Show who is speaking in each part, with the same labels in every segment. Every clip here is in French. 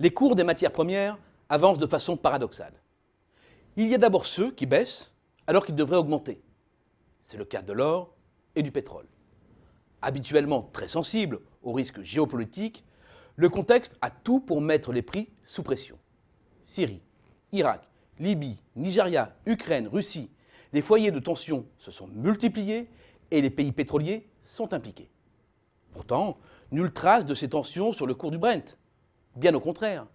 Speaker 1: Les cours des matières premières avancent de façon paradoxale. Il y a d'abord ceux qui baissent alors qu'ils devraient augmenter. C'est le cas de l'or et du pétrole. Habituellement très sensible aux risques géopolitiques, le contexte a tout pour mettre les prix sous pression. Syrie, Irak, Libye, Nigeria, Ukraine, Russie, les foyers de tension se sont multipliés et les pays pétroliers sont impliqués. Pourtant, nulle trace de ces tensions sur le cours du Brent. Bien au contraire,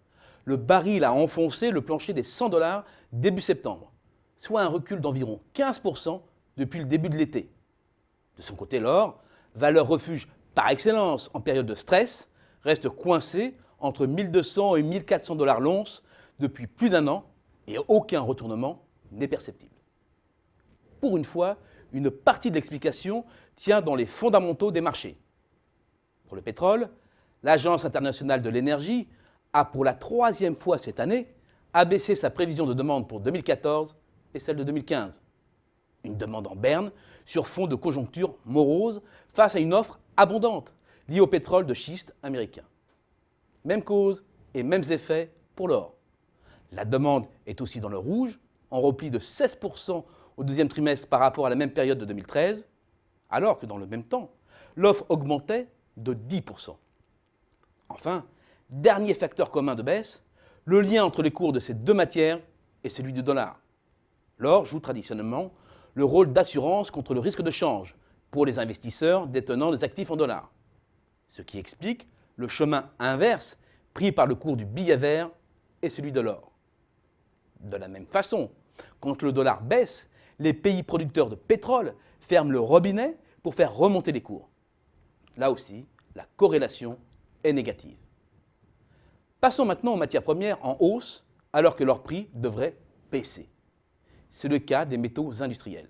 Speaker 1: le baril a enfoncé le plancher des $100 début septembre, soit un recul d'environ 15% depuis le début de l'été. De son côté, l'or, valeur refuge par excellence en période de stress, reste coincé entre 1200 et 1400 $ l'once depuis plus d'un an et aucun retournement n'est perceptible. Pour une fois, une partie de l'explication tient dans les fondamentaux des marchés. Pour le pétrole, l'Agence internationale de l'énergie a pour la 3e fois cette année abaissé sa prévision de demande pour 2014 et celle de 2015. Une demande en berne sur fond de conjoncture morose face à une offre abondante liée au pétrole de schiste américain. Même cause et mêmes effets pour l'or. La demande est aussi dans le rouge, en repli de 16% au deuxième trimestre par rapport à la même période de 2013, alors que dans le même temps, l'offre augmentait de 10%. Enfin, dernier facteur commun de baisse, le lien entre les cours de ces deux matières est celui du dollar. L'or joue traditionnellement le rôle d'assurance contre le risque de change pour les investisseurs détenant des actifs en dollars, ce qui explique le chemin inverse pris par le cours du billet vert et celui de l'or. De la même façon, quand le dollar baisse, les pays producteurs de pétrole ferment le robinet pour faire remonter les cours. Là aussi, la corrélation est négative. Passons maintenant aux matières premières en hausse alors que leur prix devrait baisser. C'est le cas des métaux industriels.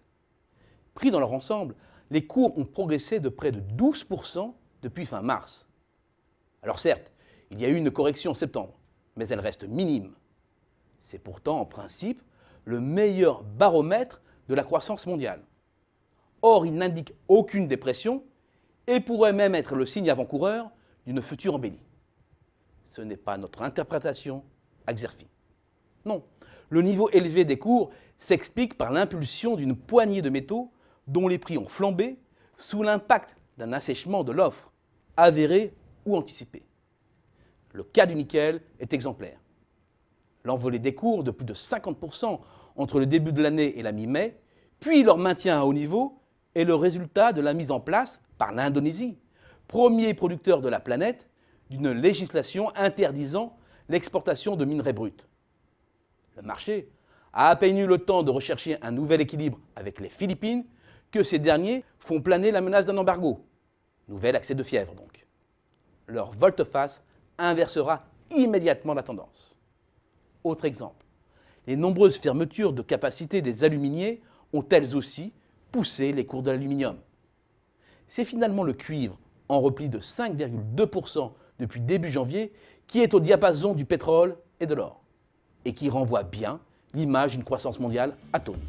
Speaker 1: Pris dans leur ensemble, les cours ont progressé de près de 12% depuis fin mars. Alors certes, il y a eu une correction en septembre, mais elle reste minime. C'est pourtant en principe le meilleur baromètre de la croissance mondiale. Or, il n'indique aucune dépression et pourrait même être le signe avant-coureur d'une future embellie. Ce n'est pas notre interprétation à Xerfi. Non, le niveau élevé des cours s'explique par l'impulsion d'une poignée de métaux dont les prix ont flambé sous l'impact d'un assèchement de l'offre, avéré ou anticipé. Le cas du nickel est exemplaire. L'envolée des cours de plus de 50% entre le début de l'année et la mi-mai, puis leur maintien à haut niveau, est le résultat de la mise en place par l'Indonésie, premier producteur de la planète, d'une législation interdisant l'exportation de minerais bruts. Le marché a à peine eu le temps de rechercher un nouvel équilibre avec les Philippines que ces derniers font planer la menace d'un embargo. Nouvel accès de fièvre donc. Leur volte-face inversera immédiatement la tendance. Autre exemple, les nombreuses fermetures de capacité des aluminiers ont elles aussi poussé les cours de l'aluminium. C'est finalement le cuivre, en repli de 5,2% depuis début janvier, qui est au diapason du pétrole et de l'or, et qui renvoie bien l'image d'une croissance mondiale atone.